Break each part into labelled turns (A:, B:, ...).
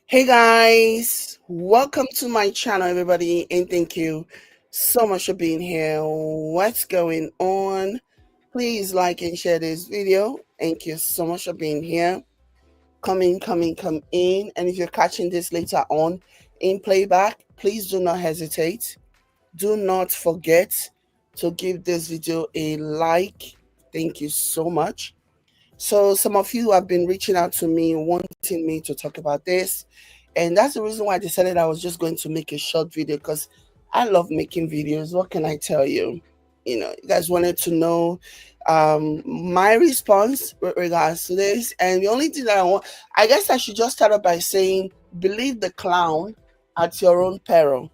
A: Hey guys, welcome to my channel, everybody, and thank you so much for being here. What's going on? Please like and share this video. Thank you so much for being here. Come in, come in, come in. And if you're catching this later on in playback, please do not hesitate. Do not forget to give this video a like. Thank you so much. So some of you have been reaching out to me, wanting me to talk about this. And that's the reason why I decided I was just going to make a short video because I love making videos. What can I tell you? You guys wanted to know my response with regards to this. And the only thing that I guess I should just start off by saying, believe the clown at your own peril.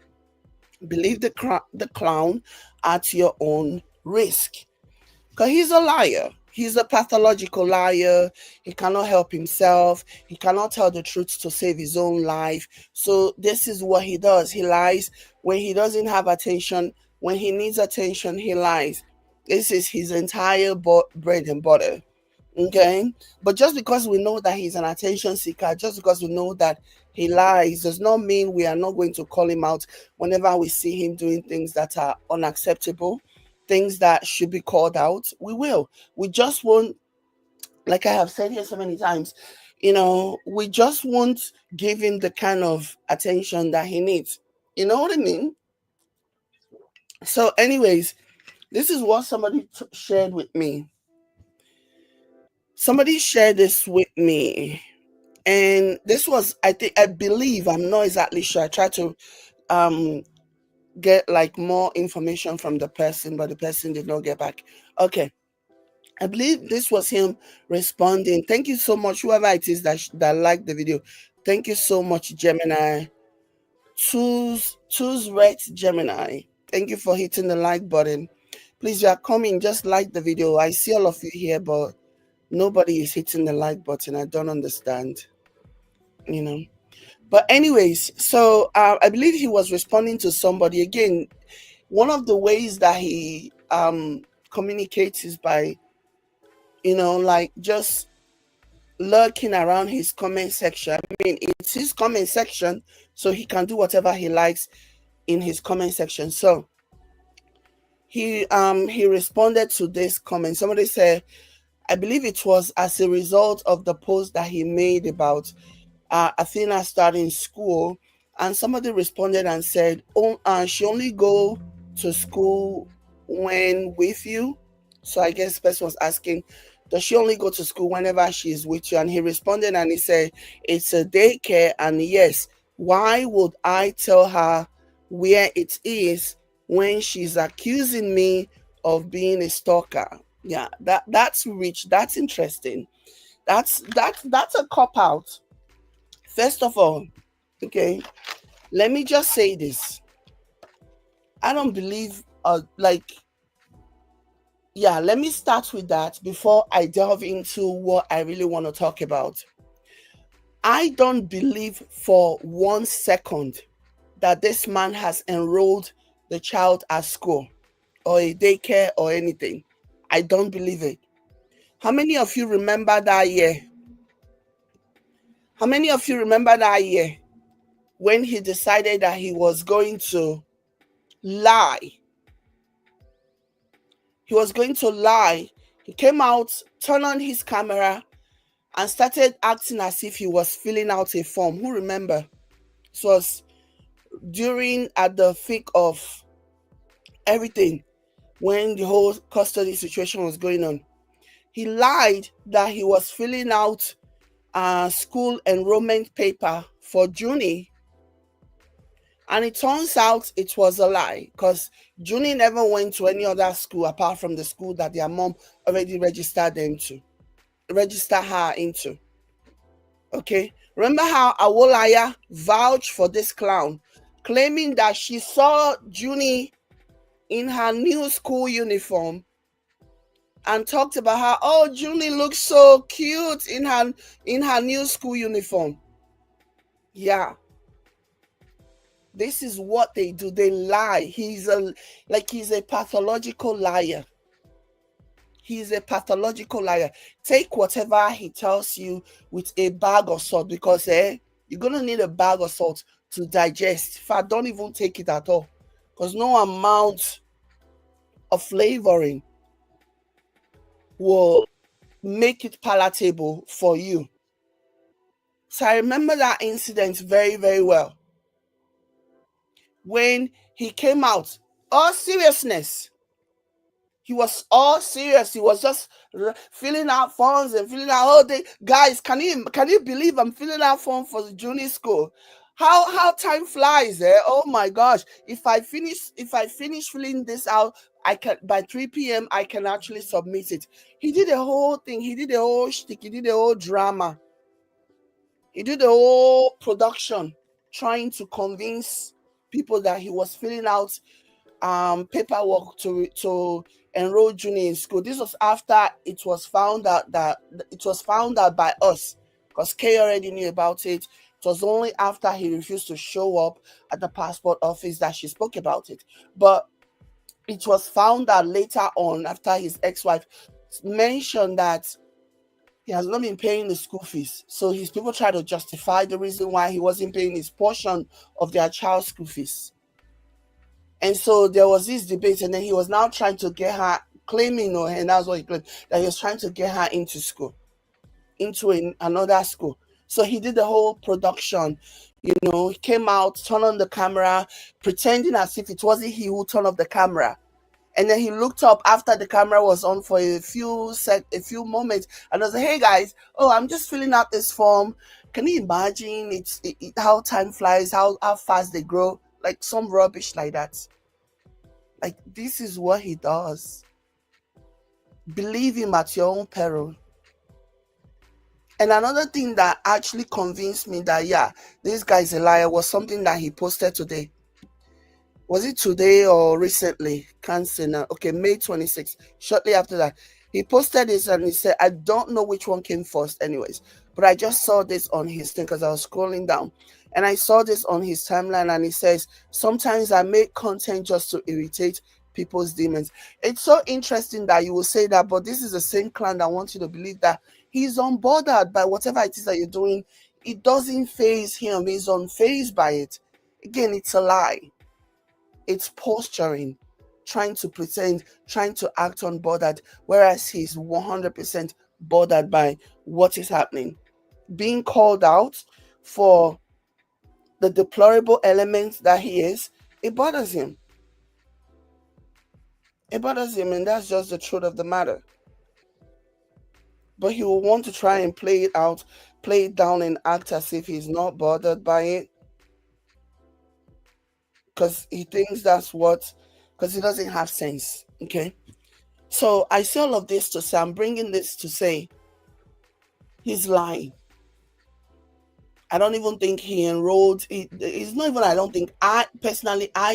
A: Believe the clown at your own risk. Because he's a liar. He's a pathological liar. He cannot help himself. He cannot tell the truth to save his own life. So this is what he does. He lies when he doesn't have attention. When he needs attention, he lies. This is his entire bread and butter. Okay? But just because we know that he's an attention seeker, just because we know that he lies, does not mean we are not going to call him out whenever we see him doing things that are unacceptable, things that should be called out. We will. We just won't, like I have said here so many times, we just won't give him the kind of attention that he needs. You know what I mean? So, anyways, this is what somebody shared with me. Somebody shared this with me. And this was, I believe, I'm not exactly sure. I tried to get like more information from the person, but the person did not get back. Okay. I believe this was him responding. Thank you so much, whoever it is that liked the video. Thank you so much, Gemini. Choose Red Gemini. Thank you for hitting the like button. Please, you are coming, just like the video. I see all of you here, but nobody is hitting the like button. I don't understand. But anyways, so I believe he was responding to somebody. Again, one of the ways that he communicates is by like just lurking around his comment section. I mean, it's his comment section, so he can do whatever he likes in his comment section. So he responded to this comment. Somebody said, I believe it was as a result of the post that he made about Athena starting school, and somebody responded and said, "Oh, she only go to school when with you." So I guess the person was asking, does she only go to school whenever she is with you? And he responded and he said, it's a daycare, and yes, why would I tell her where it is when she's accusing me of being a stalker? Yeah, that's rich. That's interesting. That's a cop out. First of all, okay, let me just say this. I don't believe, let me start with that before I delve into what I really want to talk about. I don't believe for 1 second that this man has enrolled the child at school or a daycare or anything. I don't believe it. How many of you remember that year? How many of you remember that year when he decided that he was going to lie? He was going to lie. He came out, turned on his camera, and started acting as if he was filling out a form. Who remember? It was during at the thick of everything when the whole custody situation was going on. He lied that he was filling out a school enrollment paper for Junie. And it turns out it was a lie because Junie never went to any other school apart from the school that their mom already registered her into. Okay. Remember how Awolaya vouched for this clown, claiming that she saw Junie in her new school uniform and talked about how, oh, Junie looks so cute in her new school uniform. Yeah. This is what they do. They lie. He's a pathological liar. He's a pathological liar. Take whatever he tells you with a bag of salt because You're going to need a bag of salt to digest. In fact, don't even take it at all, because no amount of flavoring will make it palatable for you. So I remember that incident very, very well. When he came out, all seriousness, he was all serious. He was just filling out forms and filling out all day. Guys, can you believe I'm filling out form for the junior school? How time flies, eh? Oh my gosh. If I finish filling this out, I can by 3 p.m. I can actually submit it. He did the whole thing, he did the whole shtick, he did the whole drama, he did the whole production, trying to convince people that he was filling out paperwork to enroll Junior in school. This was after it was found out by us, because Kay already knew about it. It was only after he refused to show up at the passport office that she spoke about it. But it was found out later on, after his ex-wife mentioned that he has not been paying the school fees. So his people try to justify the reason why he wasn't paying his portion of their child's school fees. And so there was this debate, and then he was now trying to get her, claiming, or and that's what he claimed, that he was trying to get her into school, into another school. So he did the whole production. He came out, turned on the camera, pretending as if it wasn't he who turned off the camera. And then he looked up after the camera was on for a few moments, and I was like, "Hey guys, oh, I'm just filling out this form." Can you imagine how time flies, how fast they grow, like some rubbish like that. Like, this is what he does. Believe him at your own peril. And another thing that actually convinced me that, yeah, this guy's a liar was something that he posted today. Was it today or recently? Can't say now. Okay, May 26th. Shortly after that, he posted this and he said, I don't know which one came first, anyways, but I just saw this on his thing because I was scrolling down and I saw this on his timeline, and he says, sometimes I make content just to irritate people's demons. It's so interesting that you will say that, but this is the same clan that wants you to believe that he's unbothered by whatever it is that you're doing. It doesn't faze him. He's unfazed by it. Again, it's a lie. It's posturing, trying to pretend, trying to act unbothered, whereas he's 100% bothered by what is happening. Being called out for the deplorable elements that he is, it bothers him. It bothers him, and that's just the truth of the matter. But he will want to try and play it out, play it down, and act as if he's not bothered by it, because he thinks because he doesn't have sense. Okay, so I say all of this to say, I'm bringing this to say, he's lying. I don't even think he enrolled. It's not even, I don't think, I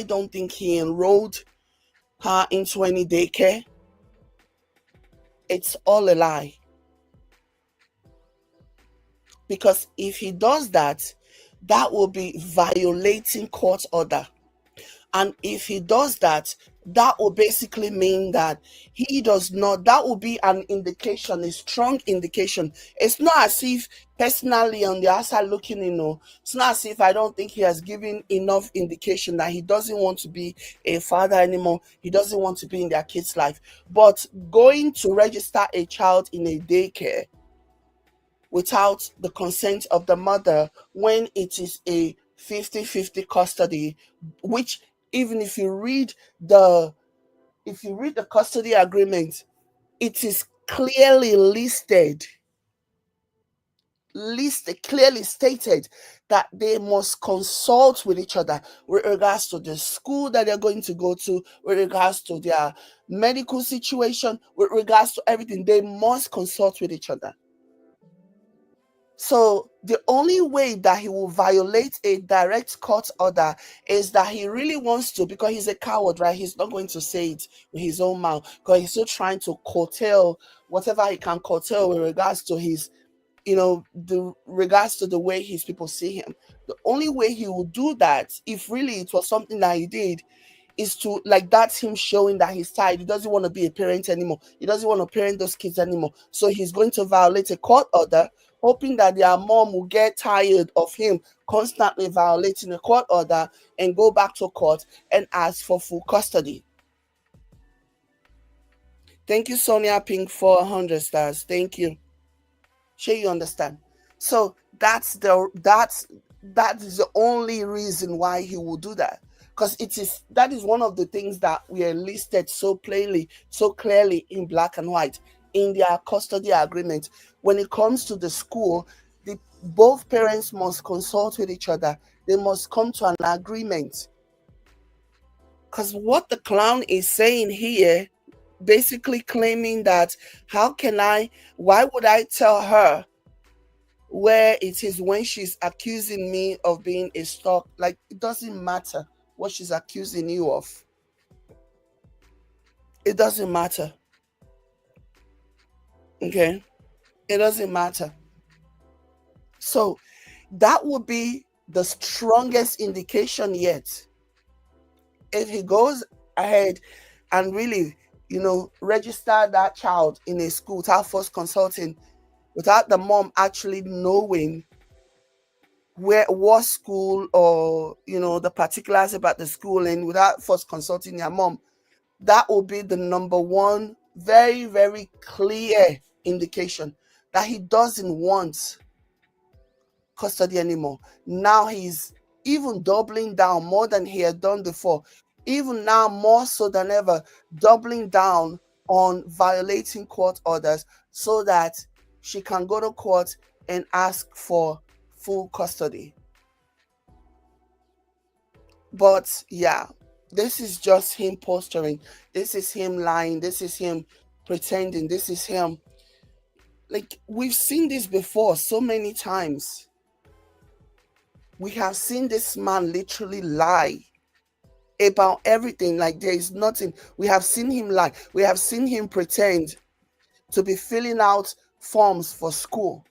A: don't think he enrolled her into any daycare. It's all a lie. Because if he does that, that will be violating court order. And if he does that, that will basically mean that he does not, that will be an indication, a strong indication. It's not as if, personally, on the outside looking, it's not as if I don't think he has given enough indication that he doesn't want to be a father anymore. He doesn't want to be in their kid's life. But going to register a child in a daycare without the consent of the mother, when it is a 50-50 custody, which, even if you read the custody agreement, it is clearly clearly stated that they must consult with each other with regards to the school that they're going to go to, with regards to their medical situation, with regards to everything. They must consult with each other. So the only way that he will violate a direct court order is that he really wants to, because he's a coward, right? He's not going to say it with his own mouth, because he's still trying to curtail whatever he can curtail with regards to his, the regards to the way his people see him. The only way he will do that, if really it was something that he did, is to, like, that's him showing that he's tired. He doesn't want to be a parent anymore. He doesn't want to parent those kids anymore. So he's going to violate a court order, hoping that their mom will get tired of him constantly violating a court order and go back to court and ask for full custody. Thank you, Sonia Pink, for 100 stars. Thank you. Sure, you understand. So that is the only reason why he will do that. Because that is one of the things that we are listed so plainly, so clearly in black and white in their custody agreement. When it comes to the school, both parents must consult with each other. They must come to an agreement. Because what the clown is saying here, basically claiming that why would I tell her where it is when she's accusing me of being a stalk? Like, it doesn't matter what she's accusing you of. It doesn't matter. Okay? It doesn't matter. So that would be the strongest indication yet. If he goes ahead and really, register that child in a school without first consulting, without the mom actually knowing what school or the particulars about the school, and without first consulting your mom, that will be the number one very, very clear indication that he doesn't want custody anymore. Now he's even doubling down more than he had done before, even now more so than ever, doubling down on violating court orders so that she can go to court and ask for full custody. But yeah, this is just him posturing. This is him lying. This is him pretending. This is him. Like, we've seen this before so many times. We have seen this man literally lie about everything. Like, there is nothing. We have seen him lie. We have seen him pretend to be filling out forms for school,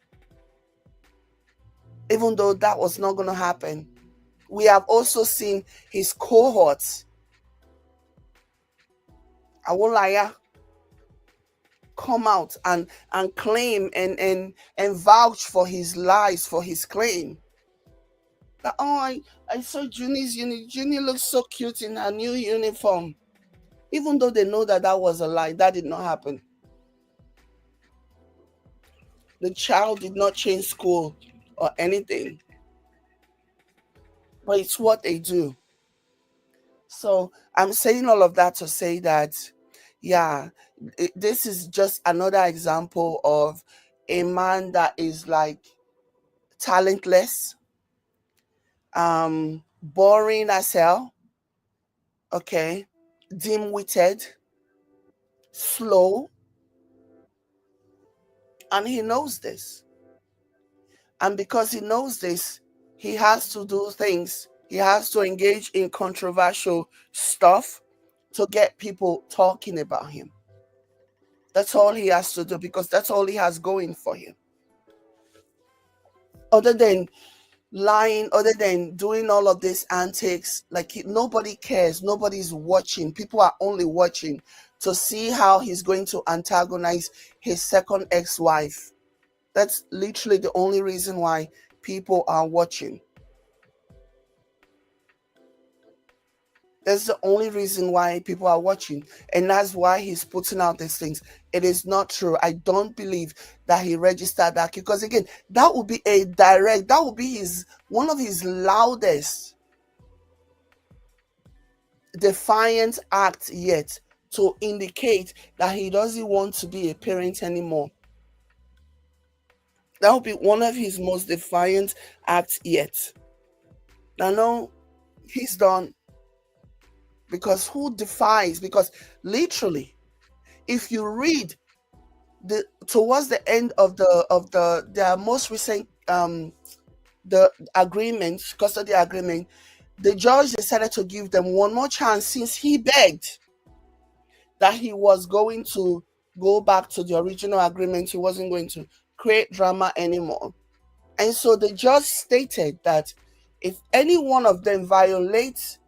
A: even though that was not going to happen. We have also seen his cohorts, I won't lie, come out and claim and vouch for his lies, for his claim. That, oh, I saw Junie's unit. Junie looks so cute in her new uniform. Even though they know that was a lie, that did not happen. The child did not change school or anything. But it's what they do. So I'm saying all of that to say that, yeah, this is just another example of a man that is like talentless, boring as hell, okay, dim-witted, slow, and he knows this. And because he knows this, he has to do things. He has to engage in controversial stuff to get people talking about him. That's all he has to do, because that's all he has going for him. Other than lying, other than doing all of these antics, like, nobody cares. Nobody's watching. People are only watching to see how he's going to antagonize his second ex-wife. That's literally the only reason why people are watching. That's the only reason why people are watching. And that's why he's putting out these things. It is not true. I don't believe that he registered that, because again, that would be that would be one of his loudest defiant acts yet, to indicate that he doesn't want to be a parent anymore. That would be one of his most defiant acts yet. Now, no, he's done. Because who defies? Because literally, if you read towards the end of their most recent the agreement, custody agreement, the judge decided to give them one more chance, since he begged that he was going to go back to the original agreement. He wasn't going to create drama anymore. And so the judge stated that if any one of them violates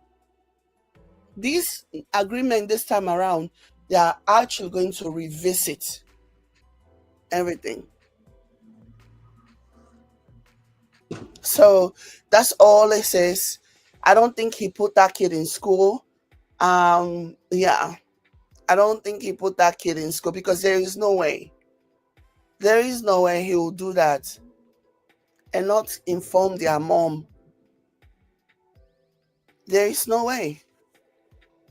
A: this agreement this time around, they are actually going to revisit everything. So that's all it says. I don't think he put that kid in school. Yeah, I don't think he put that kid in school because there is no way. There is no way he will do that and not inform their mom. There is no way.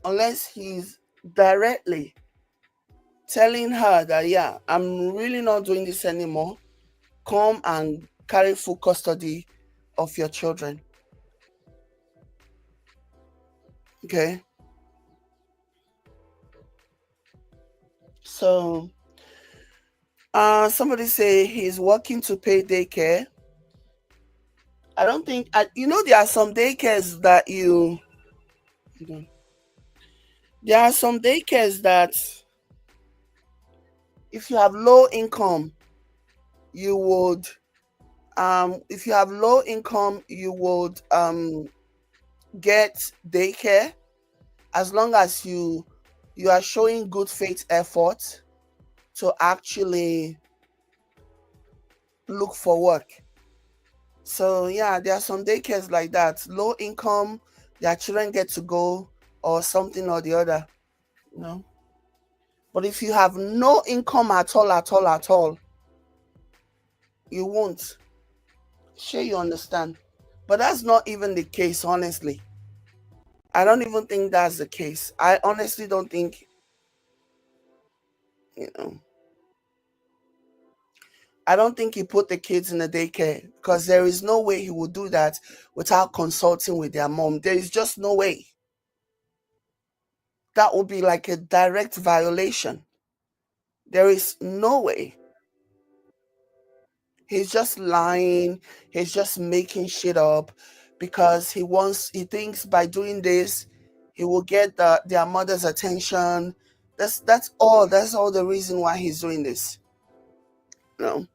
A: Unless he's directly telling her that, yeah, I'm really not doing this anymore. Come and carry full custody of your children. Okay. So somebody say he's working to pay daycare. I don't think there are some daycares that there are some daycares that if you have low income, you would if you have low income, you would get daycare as long as you are showing good faith effort to actually look for work. So yeah, there are some daycares like that. Low income, their children get to go or something or the other, you know. But if you have no income at all, at all, at all, you won't. Sure, you understand. But that's not even the case, honestly. I don't even think that's the case. I honestly don't think, you know, I don't think he put the kids in a daycare because there is no way he would do that without consulting with their mom. There is just no way. That would be like a direct violation. There is no way. He's just lying. He's just making shit up because he thinks by doing this, he will get their mother's attention. That's all. That's all the reason why he's doing this. You know?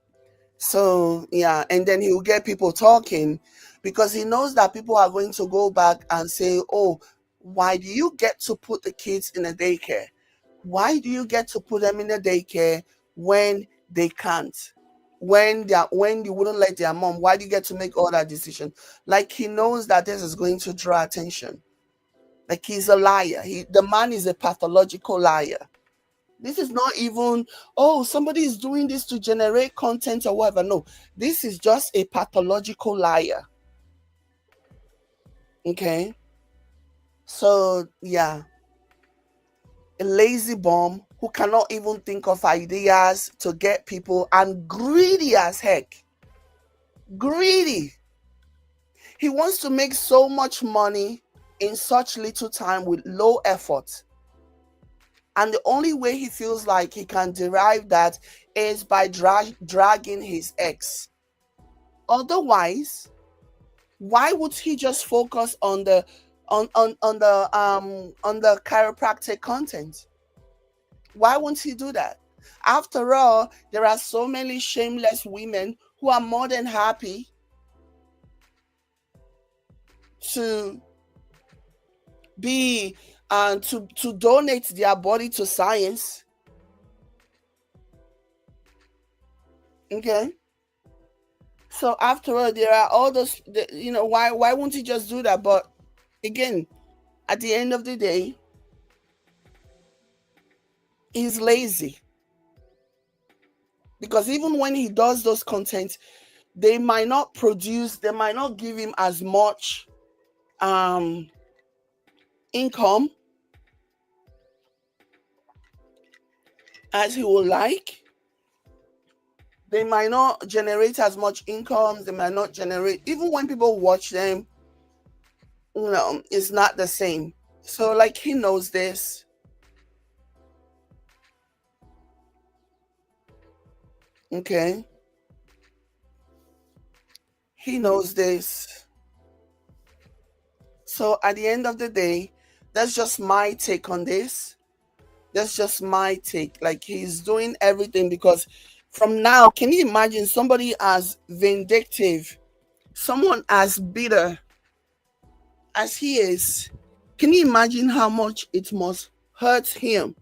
A: So yeah, and then he will get people talking because he knows that people are going to go back and say, "Oh, why do you get to put the kids in a daycare? Why do you get to put them in a daycare when they can't? When you wouldn't let their mom? Why do you get to make all that decision?" Like he knows that this is going to draw attention. Like he's a liar. The man is a pathological liar. This is not even, oh, somebody is doing this to generate content or whatever. No, this is just a pathological liar. Okay. So, yeah, a lazy bum who cannot even think of ideas to get people and greedy as heck. Greedy. He wants to make so much money in such little time with low effort. And the only way he feels like he can derive that is by dragging his ex. Otherwise, why would he just focus on the on the chiropractic content? Why won't he do that? After all, there are so many shameless women who are more than happy to be to donate their body to science. Okay. So after all, there are all those, why won't he just do that? But again, at the end of the day, he's lazy. Because even when he does those content, they might not give him as much income as he would like. They might not generate as much income. They might not generate, even when people watch them, it's not the same. So like he knows this. Okay. He knows this. So at the end of the day, that's just my take on this. That's just my take. Like he's doing everything because from now, can you imagine somebody as vindictive, someone as bitter as he is? Can you imagine how much it must hurt him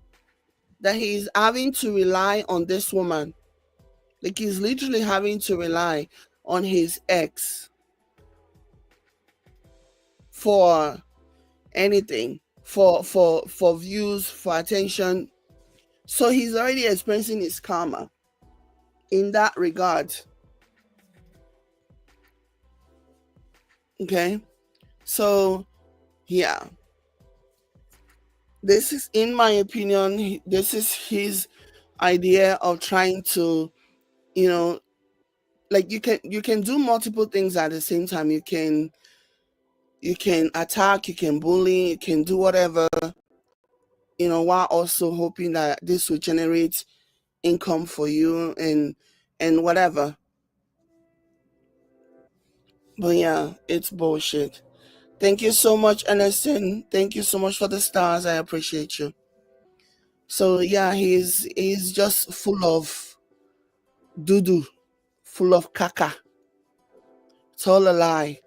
A: that he's having to rely on this woman? Like he's literally having to rely on his ex. for anything, for views, for attention. So he's already experiencing his karma in that regard. Okay. So yeah, this is, in my opinion, this is his idea of trying to, you know, like you can do multiple things at the same time. You can attack, you can bully, you can do whatever, while also hoping that this will generate income for you and whatever. But yeah, it's bullshit. Thank you so much, Anderson. Thank you so much for the stars. I appreciate you. So yeah, he's just full of doo doo, full of caca. It's all a lie.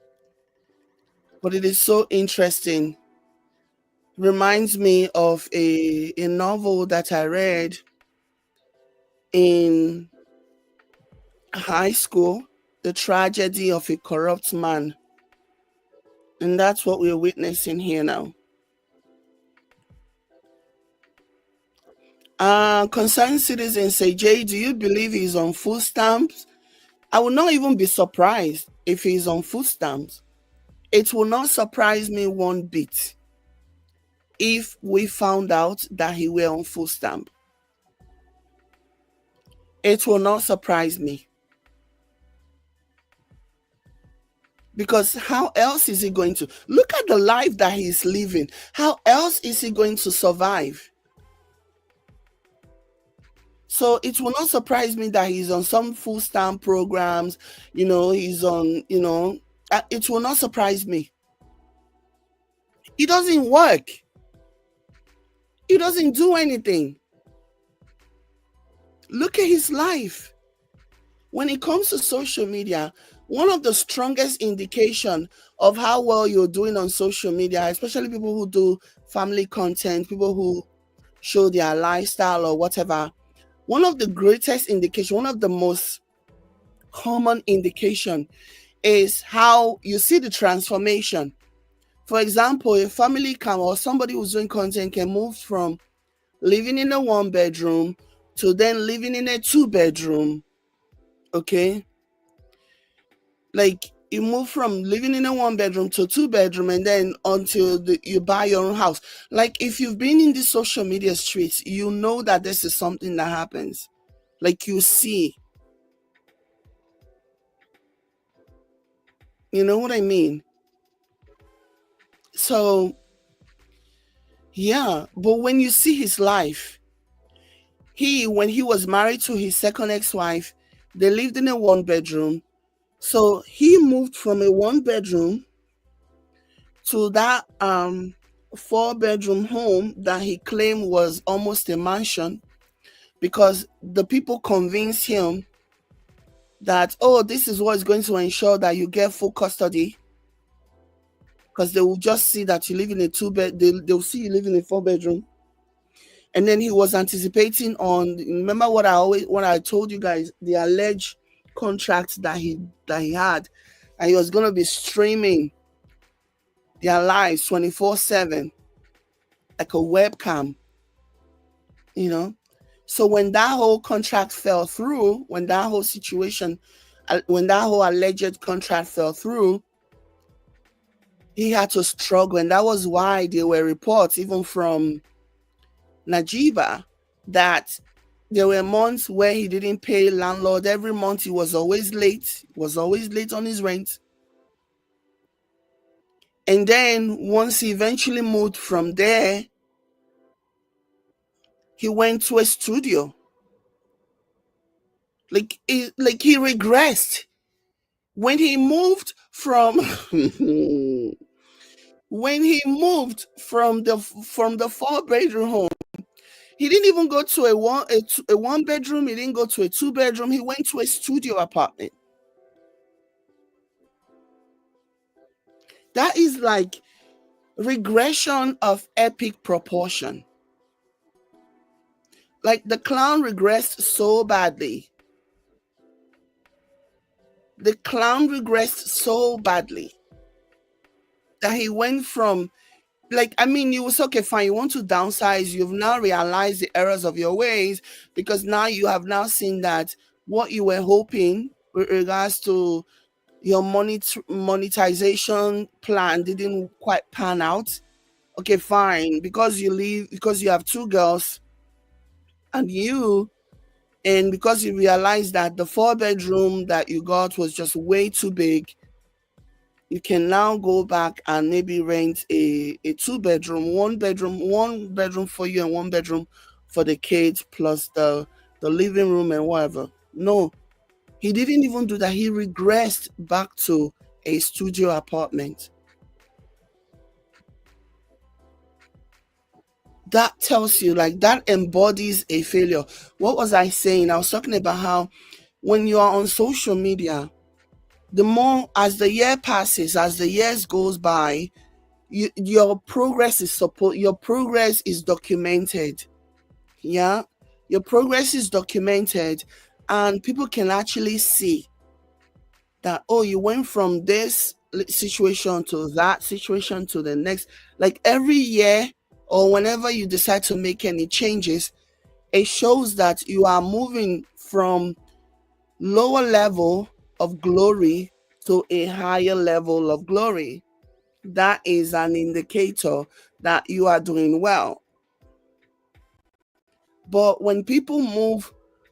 A: But it is so interesting. Reminds me of a novel that I read in high school, The Tragedy of a Corrupt Man. And that's what we're witnessing here now. Concerned citizens say, Jay, do you believe he's on food stamps? I will not even be surprised if he's on food stamps. It will not surprise me one bit if we found out that he were on food stamp. It will not surprise me. Because how else is he going to look at the life that he's living? How else is he going to survive? So it will not surprise me that he's on some food stamp programs, he's on, it will not surprise me. He doesn't work. He doesn't do anything. Look at his life. When it comes to social media, one of the strongest indication of how well you're doing on social media, especially people who do family content, people who show their lifestyle or whatever, one of the greatest indication, one of the most common indication is how you see the transformation. For example, a family can, or somebody who's doing content can move from living in a 1-bedroom to then living in a 2-bedroom. Okay. Like you move from living in a 1-bedroom to 2-bedroom and then until you buy your own house. Like if you've been in the social media streets, you know that this is something that happens. Like you see. You know what I mean? So yeah, but when you see his life, when he was married to his second ex-wife, they lived in a 1-bedroom. So he moved from a 1-bedroom to that 4-bedroom home that he claimed was almost a mansion, because the people convinced him that, oh, this is what is going to ensure that you get full custody, because they will just see that you live in a 2-bed, they'll see you live in a 4-bedroom. And then he was anticipating on, remember what I told you guys, the alleged contract that he had, and he was going to be streaming their lives 24/7 like a webcam, So when that whole contract fell through, when that whole situation, when that whole alleged contract fell through, he had to struggle. And that was why there were reports, even from Najiba, that there were months where he didn't pay landlord. Every month he was always late, on his rent. And then once he eventually moved from there, he went to a studio. Like he regressed. When he moved from when he moved from the 4-bedroom home, he didn't even go to a 1-bedroom, he didn't go to a 2-bedroom, he went to a studio apartment. That is like regression of epic proportion. Like the clown regressed so badly. The clown regressed so badly that he went from, like, I mean, you was okay, fine, you want to downsize, you've now realized the errors of your ways, because now you have now seen that what you were hoping with regards to your monetization plan didn't quite pan out. Okay, fine, because you leave, because you have two girls and you, and because you realize that the four-bedroom that you got was just way too big, you can now go back and maybe rent a two-bedroom, one bedroom for you and one bedroom for the kids, plus the living room and whatever. No, he didn't even do that. He regressed back to a studio apartment. That tells you, like, that embodies a failure. What was I saying? I was talking about how when you are on social media, the more, as the year passes, as the years goes by, your progress is documented. Yeah, your progress is documented, and people can actually see that, oh, you went from this situation to that situation to the next. Like every year, or whenever you decide to make any changes, it shows that you are moving from lower level of glory to a higher level of glory. That is an indicator that you are doing well. But when people move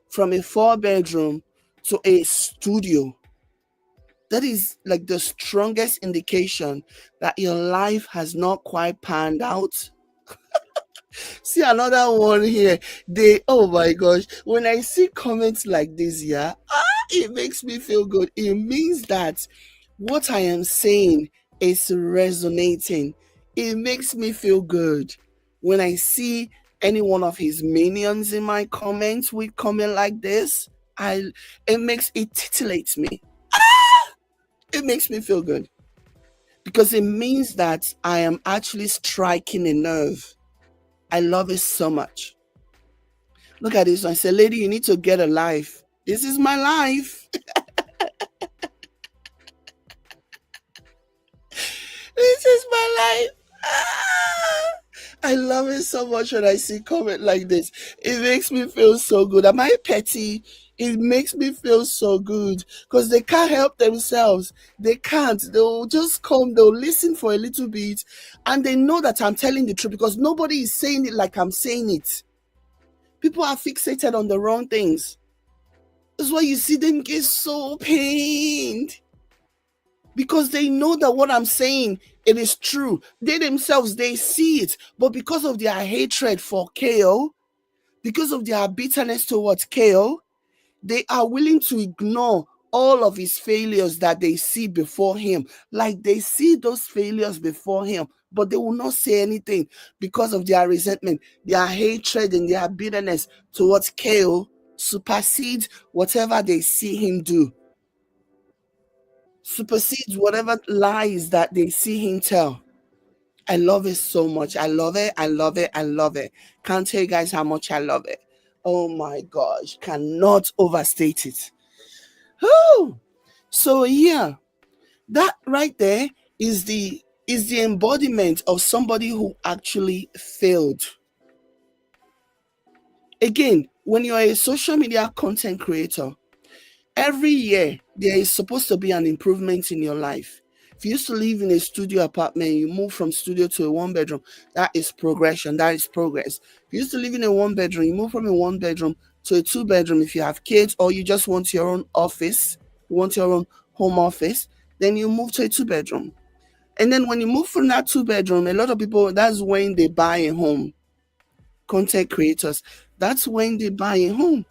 A: from a four-bedroom to a studio, that is like the strongest indication that your life has not quite panned out. See another one here. Oh my gosh, when I see comments like this, yeah, it makes me feel good. It means that what I am saying is resonating. It makes me feel good when I see any one of his minions in my comments with comment like this. It titillates me. It makes me feel good because it means that I am actually striking a nerve. I love it so much. Look at this one. I say, lady, you need to get a life. This is my life. This is my life. Ah! I love it so much when I see comment like this. It makes me feel so good. Am I petty? It makes me feel so good because they can't help themselves. They can't. They'll just come, they'll listen for a little bit, and they know that I'm telling the truth because nobody is saying it like I'm saying it. People are fixated on the wrong things. That's why you see them get so pained because they know that what I'm saying, it is true. They themselves, they see it, but because of their hatred for KO, because of their bitterness towards KO, they are willing to ignore all of his failures that they see before him. Like they see those failures before him, but they will not say anything because of their resentment, their hatred, and their bitterness towards KO supersedes whatever they see him do, supersedes whatever lies that they see him tell. I love it so much. I love it. I love it. I love it. Can't tell you guys how much I love it. Oh my gosh. Cannot overstate it. Whew. So yeah, that right there is the embodiment of somebody who actually failed. Again, when you're a social media content creator, every year there is supposed to be an improvement in your life. If you used to live in a studio apartment, you move from studio to a one bedroom, that is progression, that is progress. If you used to live in a one bedroom, you move from a one bedroom to a two bedroom. If you have kids or you just want your own office, you want your own home office, then you move to a two bedroom. And then when you move from that two bedroom, a lot of people, that's when they buy a home. Content creators, that's when they buy a home.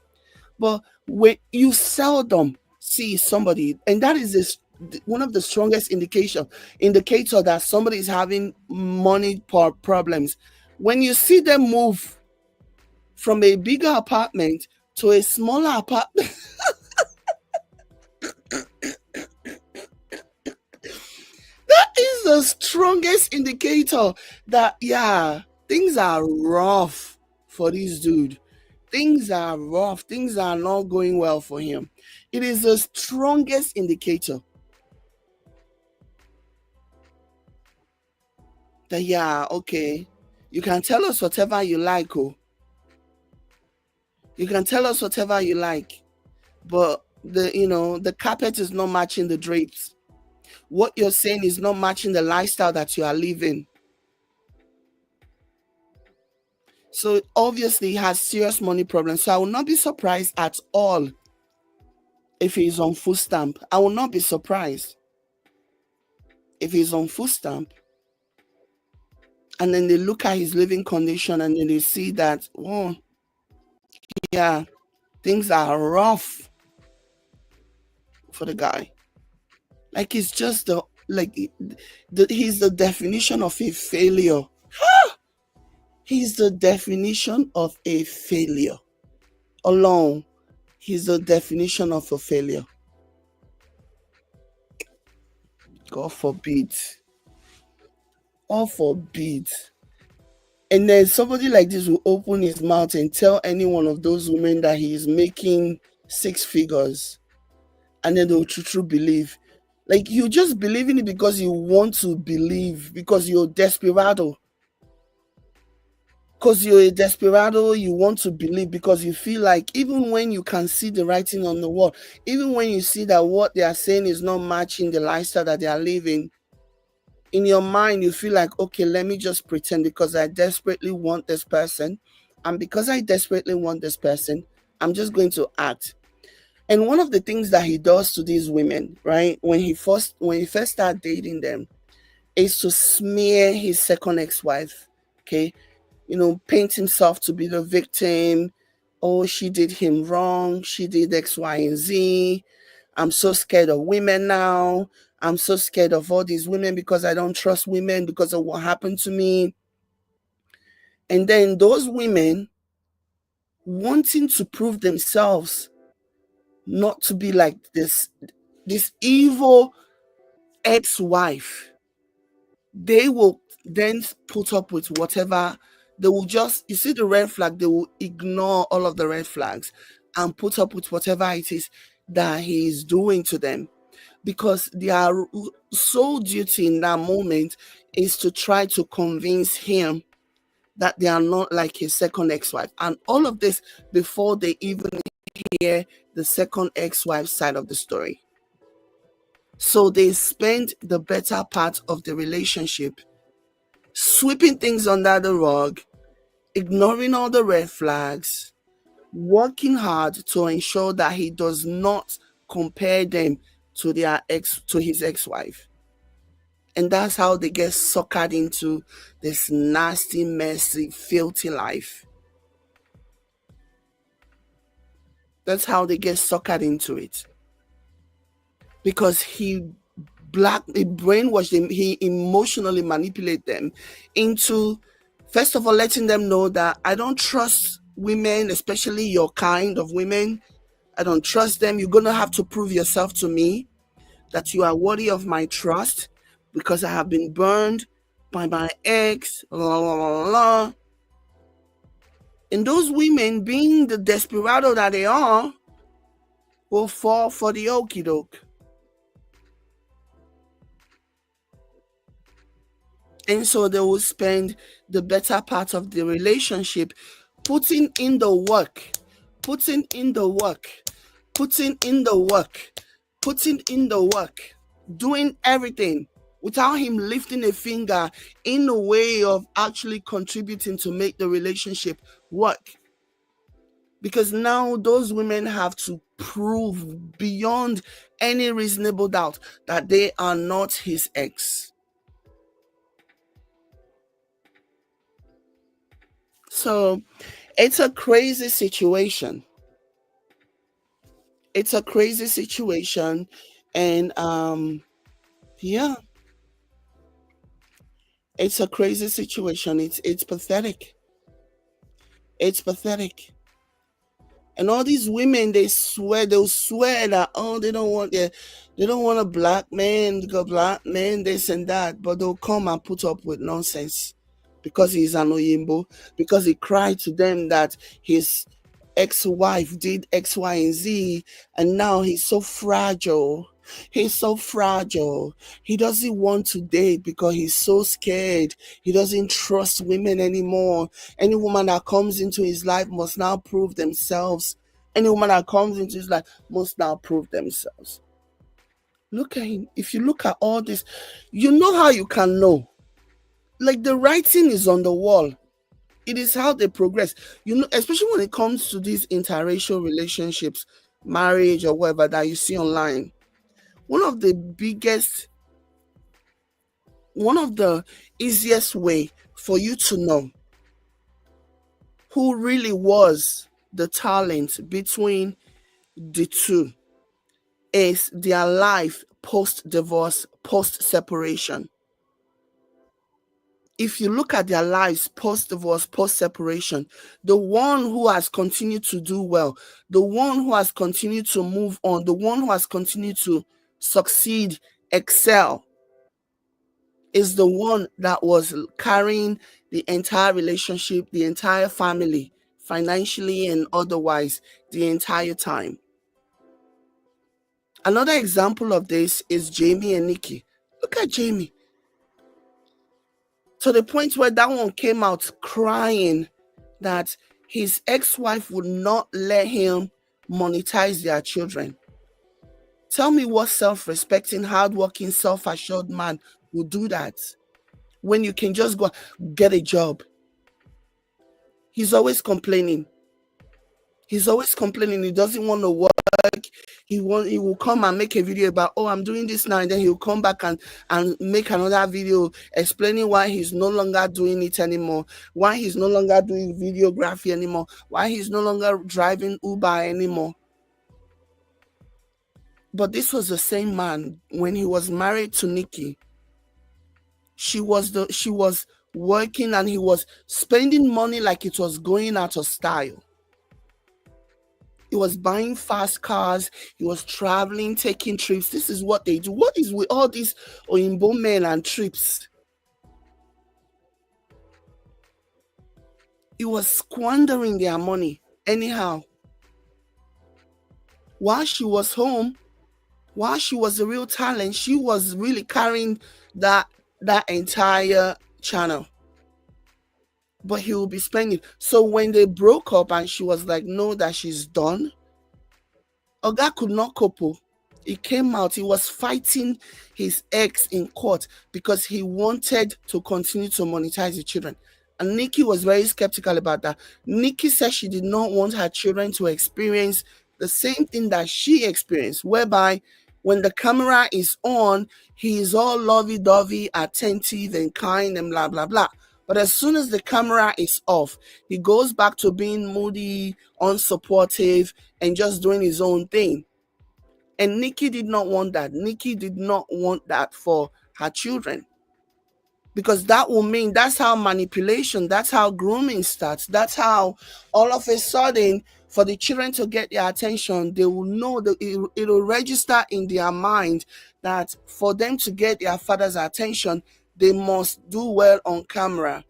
A: But when you seldom see somebody, and that is one of the strongest indicator that somebody is having money problems. When you see them move from a bigger apartment to a smaller apartment, that is the strongest indicator that, yeah, things are rough for this dude. Things are rough. Things are not going well for him. It is the strongest indicator. That yeah, okay, you can tell us whatever you like, oh, you can tell us whatever you like, but the carpet is not matching the drapes. What you're saying is not matching the lifestyle that you are living. So obviously he has serious money problems. So I will not be surprised at all if he's on food stamp. I will not be surprised if he's on food stamp. And then they look at his living condition and then they see that, oh, yeah, things are rough for the guy. Like he's just he's the definition of a failure. He's the definition of a failure. Alone, he's the definition of a failure. God forbid. God forbid. And then somebody like this will open his mouth and tell any one of those women that he is making six figures. And then they'll true believe. Like you just believe in it because you want to believe, because you're desperado. Because you're a desperado, you want to believe because you feel like even when you can see the writing on the wall, even when you see that what they are saying is not matching the lifestyle that they are living, in your mind you feel like, okay, let me just pretend because I desperately want this person. And because I desperately want this person, I'm just going to act. And one of the things that he does to these women, right, when he first started dating them, is to smear his second ex-wife. Okay. Paint himself to be the victim. Oh, she did him wrong. She did X, Y, and Z. I'm so scared of women now. I'm so scared of all these women because I don't trust women because of what happened to me. And then those women wanting to prove themselves not to be like this evil ex-wife, they will then put up with whatever. They will just, you see the red flag, they will ignore all of the red flags and put up with whatever it is that he is doing to them, because their sole duty in that moment is to try to convince him that they are not like his second ex-wife. And all of this before they even hear the second ex-wife side of the story. So they spend the better part of the relationship sweeping things under the rug, ignoring all the red flags, working hard to ensure that he does not compare them to his ex-wife. And that's how they get suckered into this nasty, messy, filthy life. That's how they get suckered into it. Because he brainwashed them, he emotionally manipulated them into, first of all, letting them know that I don't trust women, especially your kind of women. I don't trust them. You're going to have to prove yourself to me that you are worthy of my trust because I have been burned by my ex, la, la, la, la. And those women, being the desperado that they are, will fall for the okie doke. And so they will spend the better part of the relationship putting in the work, putting in the work, putting in the work, putting in the work, doing everything without him lifting a finger in the way of actually contributing to make the relationship work. Because now those women have to prove beyond any reasonable doubt that they are not his ex. So it's a crazy situation. It's a crazy situation. And yeah, it's a crazy situation. It's pathetic. It's pathetic. And all these women, they'll swear that, oh, they don't want a black man, this and that, but they'll come and put up with nonsense because he's an Oyimbo, because he cried to them that his ex-wife did X, Y, and Z, and now he's so fragile. He's so fragile. He doesn't want to date because he's so scared. He doesn't trust women anymore. Any woman that comes into his life must now prove themselves. Any woman that comes into his life must now prove themselves. Look at him. If you look at all this, you know how you can know. Like the writing is on the wall. It is how they progress. You know, especially when it comes to these interracial relationships, marriage or whatever that you see online. One of the biggest, one of the easiest way for you to know who really was the talent between the two is their life post divorce, post separation. If you look at their lives post divorce, post separation, the one who has continued to do well, the one who has continued to move on, the one who has continued to succeed, excel, is the one that was carrying the entire relationship, the entire family, financially and otherwise, the entire time. Another example of this is Jamie and Nikki. Look at Jamie. To the point where that one came out crying that his ex-wife would not let him monetize their children. Tell me what self-respecting, hardworking, self-assured man would do that when you can just go get a job. He's always complaining. He's always complaining. He doesn't want to work. He will come and make a video about, oh, I'm doing this now, and then he'll come back and make another video explaining why he's no longer doing it anymore, why he's no longer doing videography anymore, why he's no longer driving Uber anymore. But this was the same man when he was married to Nikki. She was working and he was spending money like it was going out of style. He was buying fast cars. He was traveling, taking trips. This is what they do. What is with all these Oyinbo men and trips? He was squandering their money anyhow. While she was home, while she was a real talent, she was really carrying that entire channel. But he will be spending. So when they broke up and she was like, no, that she's done, Oga could not cope. He came out, he was fighting his ex in court because he wanted to continue to monetize the children. And Nikki was very skeptical about that. Nikki said she did not want her children to experience the same thing that she experienced, whereby when the camera is on, he is all lovey-dovey, attentive and kind and blah, blah, blah. But as soon as the camera is off, he goes back to being moody, unsupportive, and just doing his own thing. And Nikki did not want that. Nikki did not want that for her children. Because that will mean that's how manipulation, that's how grooming starts. That's how all of a sudden, for the children to get their attention, they will know that it will register in their mind that for them to get their father's attention, they must do well on camera.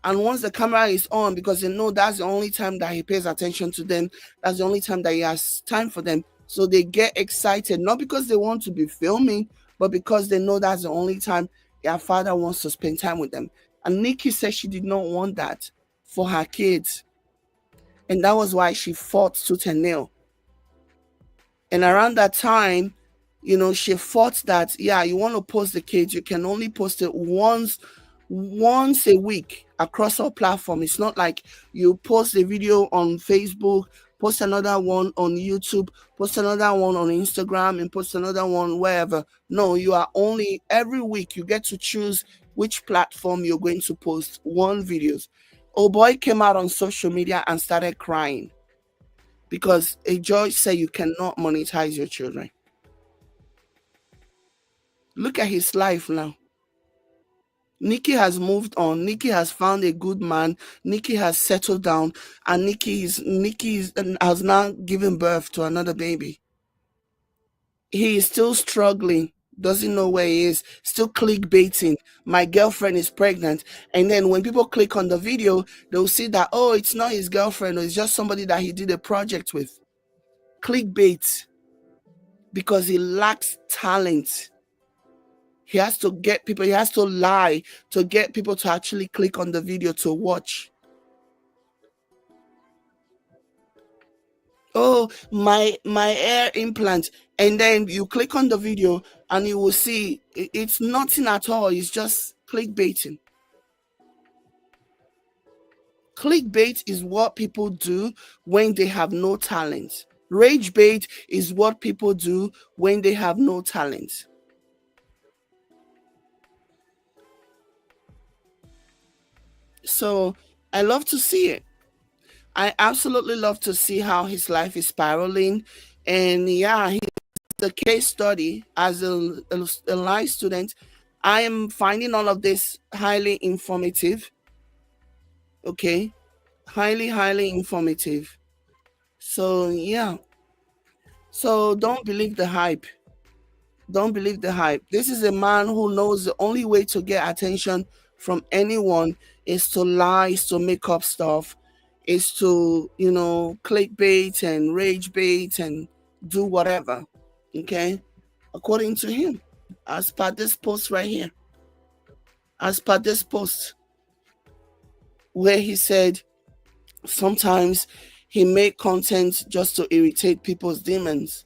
A: And once the camera is on, because they know that's the only time that he pays attention to them, that's the only time that he has time for them. So they get excited, not because they want to be filming, but because they know that's the only time their father wants to spend time with them. And Nikki said she did not want that for her kids. And that was why she fought tooth and nail. And around that time, she fought that, yeah, you want to post the kids, you can only post it once a week across all platforms. It's not like you post a video on Facebook, post another one on YouTube, post another one on Instagram, and post another one wherever. No, you are only every week you get to choose which platform you're going to post one videos. Oh boy came out on social media and started crying because a judge said you cannot monetize your children. Look at his life now. Nikki has moved on. Nikki has found a good man. Nikki has settled down, and Nikki has now given birth to another baby. He is still struggling, doesn't know where he is, still clickbaiting. My girlfriend is pregnant. And then when people click on the video, they'll see that, oh, it's not his girlfriend, or it's just somebody that he did a project with. Clickbait. because he lacks talent. He has to get people, he has to lie to get people to actually click on the video to watch. Oh, my hair implant. And then you click on the video and you will see it's nothing at all. It's just clickbaiting. Clickbait is what people do when they have no talent. Rage bait is what people do when they have no talent. So I love to see it. I absolutely love to see how his life is spiraling. And yeah, he's a case study as a life student. I am finding all of this highly informative. Okay. Highly informative. So yeah. So don't believe the hype. Don't believe the hype. This is a man who knows the only way to get attention from anyone is to lie, is to make up stuff, is to, clickbait and rage bait and do whatever. Okay? According to him, as per this post right here, as per this post, where he said sometimes he made content just to irritate people's demons.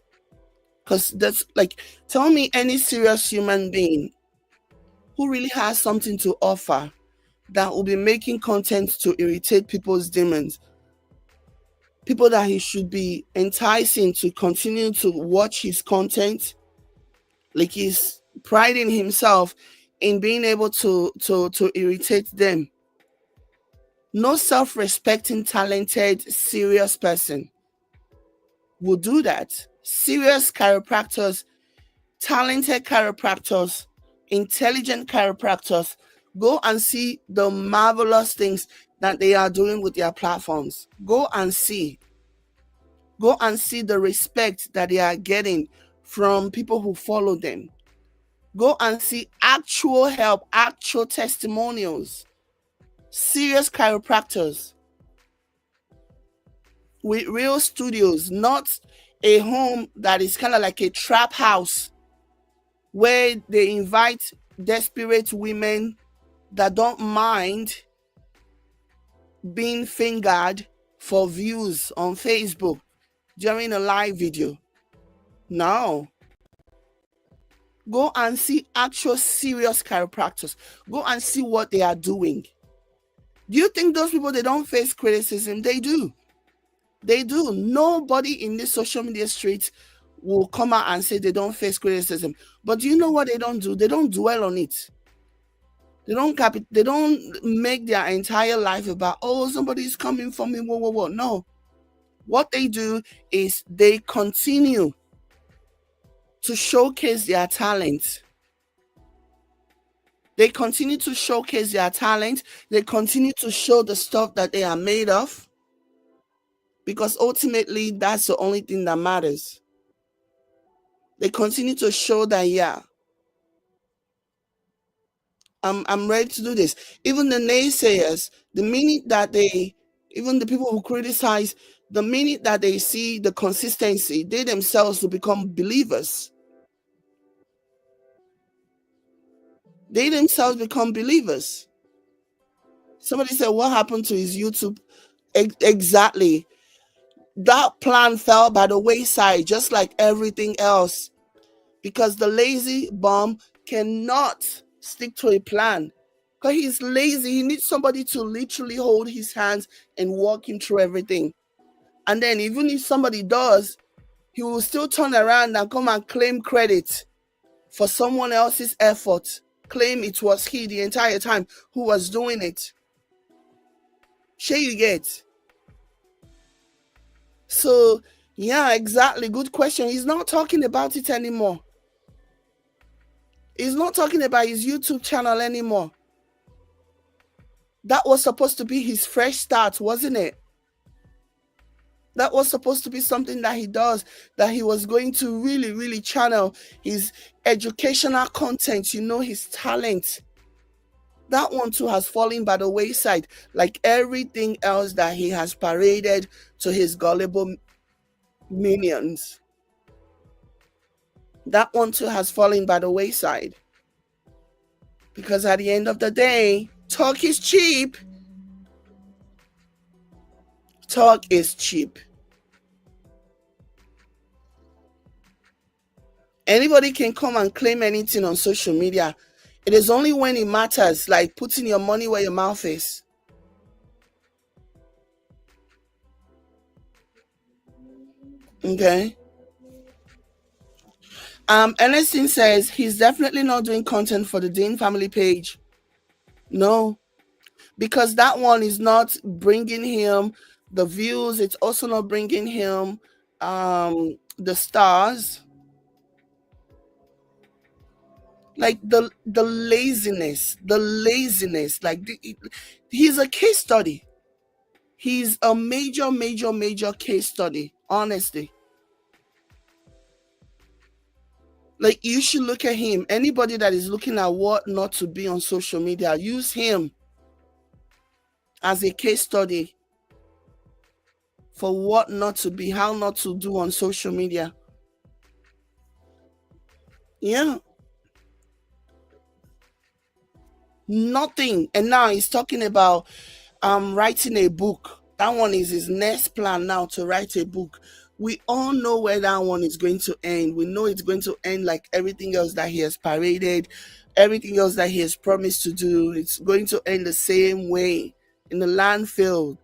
A: Because that's like, tell me any serious human being who really has something to offer that will be making content to irritate people's demons. People that he should be enticing to continue to watch his content. Like he's priding himself in being able to irritate them. No self-respecting, talented, serious person will do that. Serious chiropractors, talented chiropractors, intelligent chiropractors, go and see the marvelous things that they are doing with their platforms. Go and see. Go and see the respect that they are getting from people who follow them. Go and see actual help, actual testimonials. Serious chiropractors with real studios, not a home that is kind of like a trap house where they invite desperate women that don't mind being fingered for views on Facebook during a live video. No. Go and see actual serious chiropractors. Go and see what they are doing. Do you think those people, they don't face criticism? They do. They do. Nobody in this social media street will come out and say they don't face criticism. But do you know what they don't do? They don't dwell on it. They don't make their entire life about, oh, somebody's coming for me, whoa. No. What they do is they continue to showcase their talent. They continue to showcase their talent. They continue to show the stuff that they are made of. Because ultimately, that's the only thing that matters. They continue to show that, yeah, I'm ready to do this. Even the naysayers, even the people who criticize, the minute that they see the consistency, they themselves will become believers. They themselves become believers. Somebody said, what happened to his YouTube? Exactly. That plan fell by the wayside, just like everything else. Because the lazy bum cannot stick to a plan. Because he's lazy. He needs somebody to literally hold his hands and walk him through everything. And then even if somebody does, he will still turn around and come and claim credit for someone else's effort. Claim it was he the entire time who was doing it. Sure you get. So, yeah, exactly. Good question. He's not talking about it anymore. He's not talking about his YouTube channel anymore. That was supposed to be his fresh start, wasn't it? That was supposed to be something that he does, that he was going to really channel his educational content, his talent. That one too has fallen by the wayside, like everything else that he has paraded to his gullible minions. That one too has fallen by the wayside. Because at the end of the day, talk is cheap. Talk is cheap. Anybody can come and claim anything on social media. It is only when it matters, like putting your money where your mouth is. Okay. Ernestine says he's definitely not doing content for the Dean family page. No, because that one is not bringing him the views. It's also not bringing him the stars. Like the laziness. Like he's a case study. He's a major case study. Honestly, like you should look at him. Anybody that is looking at what not to be on social media, use him as a case study for what not to be, how not to do on social media. Yeah, nothing. And now he's talking about writing a book. That one is his next plan now, to write a book. We all know where that one is going to end. We know it's going to end like everything else that he has paraded, everything else that he has promised to do. It's going to end the same way, in the landfill.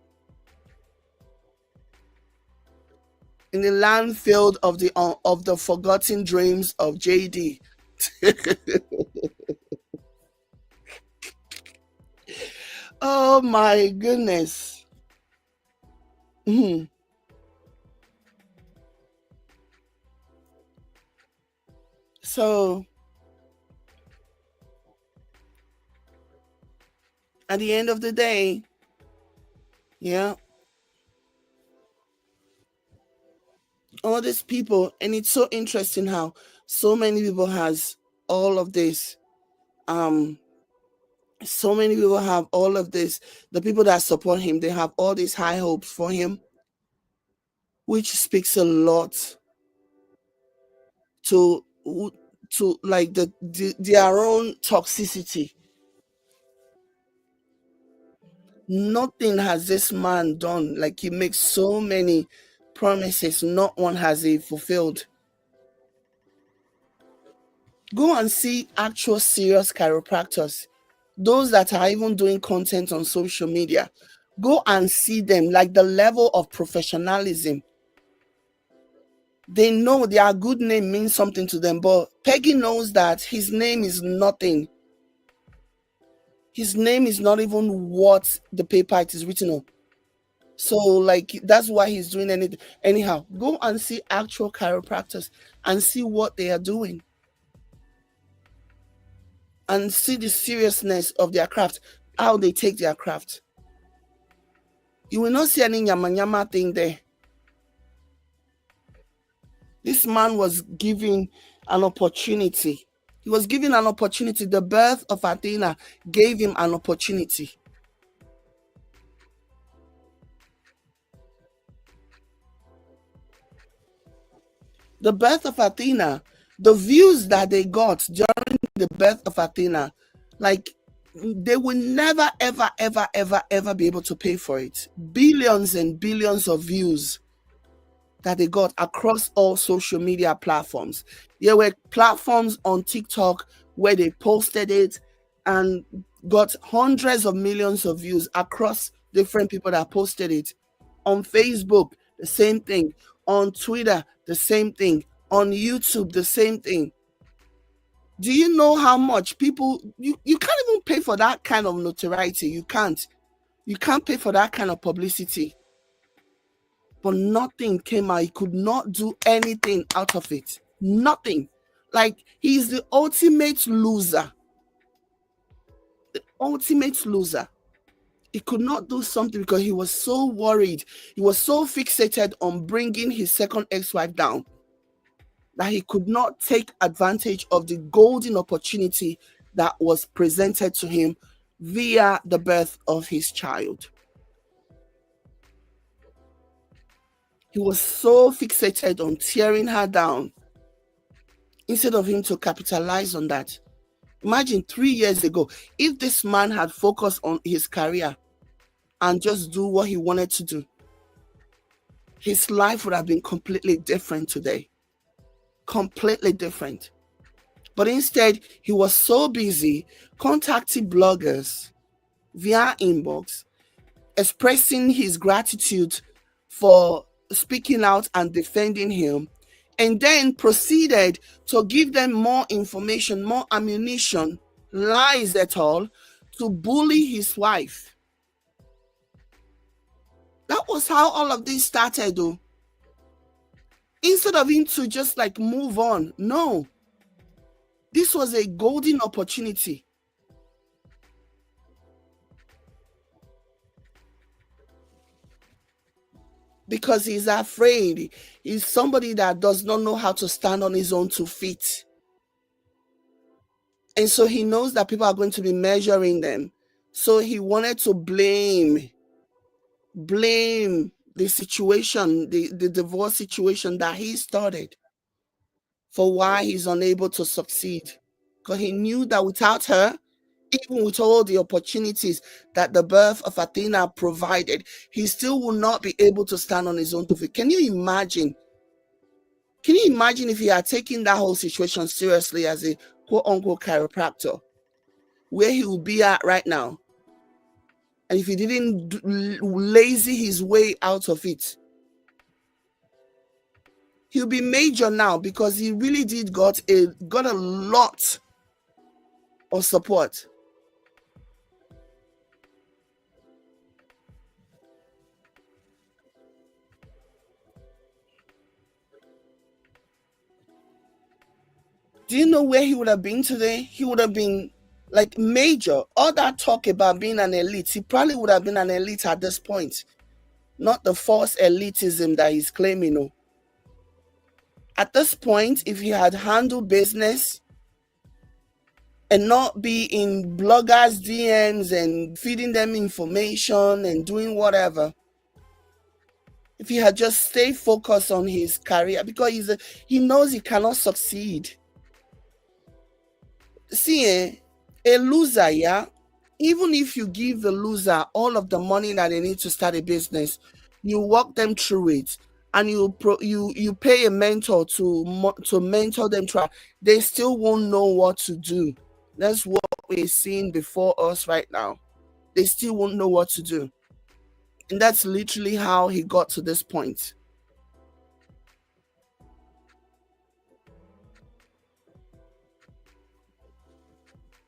A: In the landfill of the forgotten dreams of JD. Oh my goodness. Mhm. So at the end of the day, yeah, all these people, and it's so interesting how so many people has all of this. Um, so many people have all of this. The people that support him, they have all these high hopes for him, which speaks a lot to like their own toxicity. Nothing has this man done. Like he makes so many promises, not one has he fulfilled. Go and see actual serious chiropractors, those that are even doing content on social media. Go and see them, like the level of professionalism. They know their good name means something to them, but Peggy knows that his name is nothing. His name is not even what the paper it is written on. So, like, that's why he's doing anything. Anyhow, go and see actual chiropractors and see what they are doing and see the seriousness of their craft, how they take their craft. You will not see any yama yama thing there. This man was given an opportunity. He was given an opportunity. The birth of Athena gave him an opportunity. The birth of Athena, the views that they got during the birth of Athena, like they will never, ever be able to pay for it. Billions and billions of views that they got across all social media platforms. There were platforms on TikTok where they posted it and got hundreds of millions of views across different people that posted it. On Facebook, the same thing. On Twitter, the same thing. On YouTube, the same thing. Do you know how much people you can't even pay for that kind of notoriety? You can't. You can't pay for that kind of publicity. But nothing came out. He could not do anything out of it. Nothing. Like he's the ultimate loser. The ultimate loser. He could not do something because he was so worried. He was so fixated on bringing his second ex-wife down that he could not take advantage of the golden opportunity that was presented to him via the birth of his child. He was so fixated on tearing her down instead of him to capitalize on that. Imagine 3 years ago, if this man had focused on his career and just do what he wanted to do, his life would have been completely different today. Completely different. But instead, he was so busy contacting bloggers via inbox, expressing his gratitude for speaking out and defending him, and then proceeded to give them more information, more ammunition, lies at all, to bully his wife. That was how all of this started, though. Instead of him to just like move on, no. This was a golden opportunity. Because he's afraid. He's somebody that does not know how to stand on his own 2 feet. And so he knows that people are going to be measuring them. So he wanted to blame the situation, the divorce situation that he started, for why he's unable to succeed. Because he knew that without her, even with all the opportunities that the birth of Athena provided, he still will not be able to stand on his own 2 feet. Can you imagine? Can you imagine if he had taken that whole situation seriously as a quote-unquote chiropractor, where he would be at right now? And if he didn't lazy his way out of it, he'll be major now, because he really did got a lot of support. Do you know where he would have been today? He would have been like major. All that talk about being an elite, he probably would have been an elite at this point. Not the false elitism that he's claiming. No. At this point, if he had handled business and not be in bloggers' DMs and feeding them information and doing whatever, if he had just stayed focused on his career, because he knows he cannot succeed. See, a loser, yeah, even if you give the loser all of the money that they need to start a business, you walk them through it, and you pay a mentor to mentor them through, they still won't know what to do. That's what we're seeing before us right now. They still won't know what to do. And that's literally how he got to this point.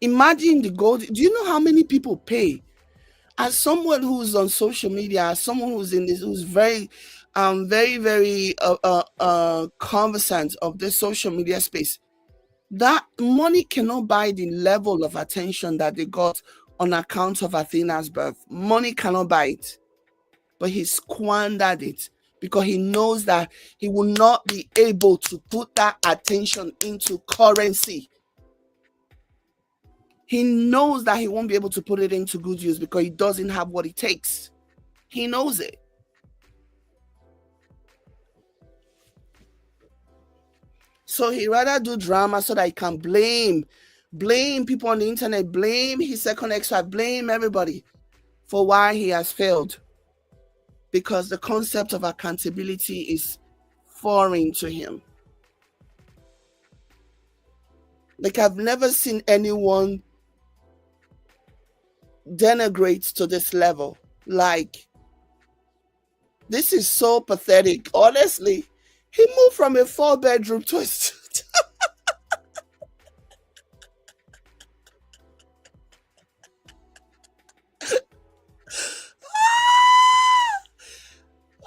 A: Imagine the gold. Do you know how many people pay? As someone who's on social media, as someone who's in this, who's very, very conversant of this social media space, that money cannot buy the level of attention that they got on account of Athena's birth. Money cannot buy it. But he squandered it because he knows that he will not be able to put that attention into currency. He knows that he won't be able to put it into good use because he doesn't have what it takes. He knows it. So he rather do drama so that he can blame people on the internet, blame his second ex-wife, blame everybody for why he has failed. Because the concept of accountability is foreign to him. Like, I've never seen anyone denigrate to this level. Like, this is so pathetic. Honestly, he moved from a 4-bedroom to a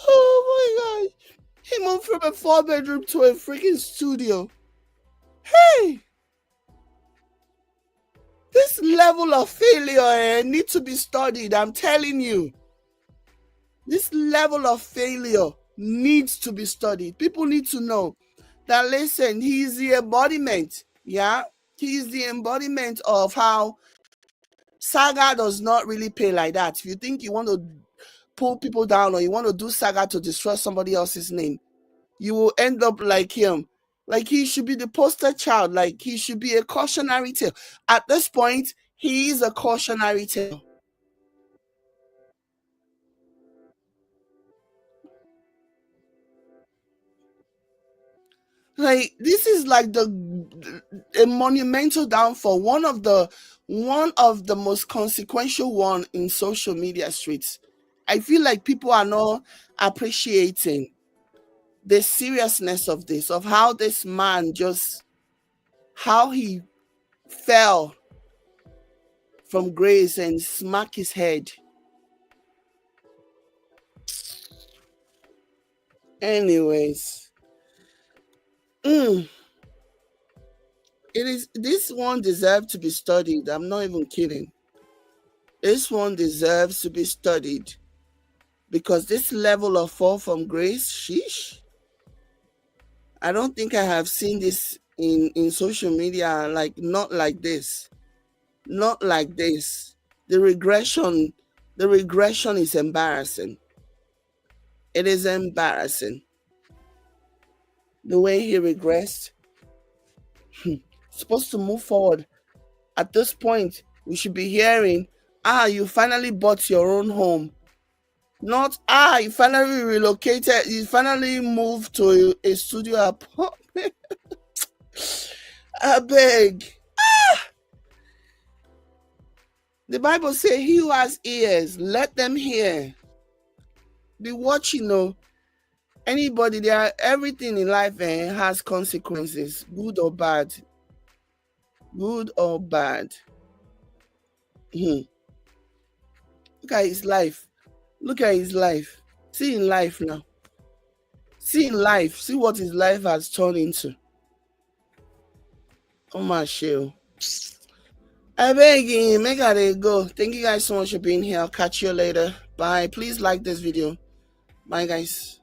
A: oh my god. He moved from a 4-bedroom to a freaking studio. Hey! This level of failure needs to be studied, I'm telling you. This level of failure needs to be studied. People need to know that, listen, he is the embodiment. Yeah? He is the embodiment of how saga does not really pay like that. If you think you want to pull people down or you want to do saga to destroy somebody else's name, you will end up like him. Like he should be the poster child. Like he should be a cautionary tale. At this point, he is a cautionary tale. Like this is like the a monumental downfall. One of the most consequential one in social media streets. I feel like people are not appreciating the seriousness of this, of how this man just how he fell from grace and smack his head. Anyways, mm, it is this one deserves to be studied. I'm not even kidding. This one deserves to be studied because this level of fall from grace, sheesh. I don't think I have seen this in social media, like not like this. Not like this. The regression, the regression is embarrassing. It is embarrassing. The way he regressed. Supposed to move forward. At this point, we should be hearing, you finally bought your own home. Not, you finally relocated, you finally moved to a studio apartment. I beg. The Bible says, he who has ears, let them hear. Be watching, anybody, there, everything in life has consequences, good or bad. Good or bad. Hmm. Look at his life. Look at his life. See in life now. See in life. See what his life has turned into. Oh my shit. I beg you, make it go. Thank you guys so much for being here. I'll catch you later. Bye. Please like this video. Bye guys.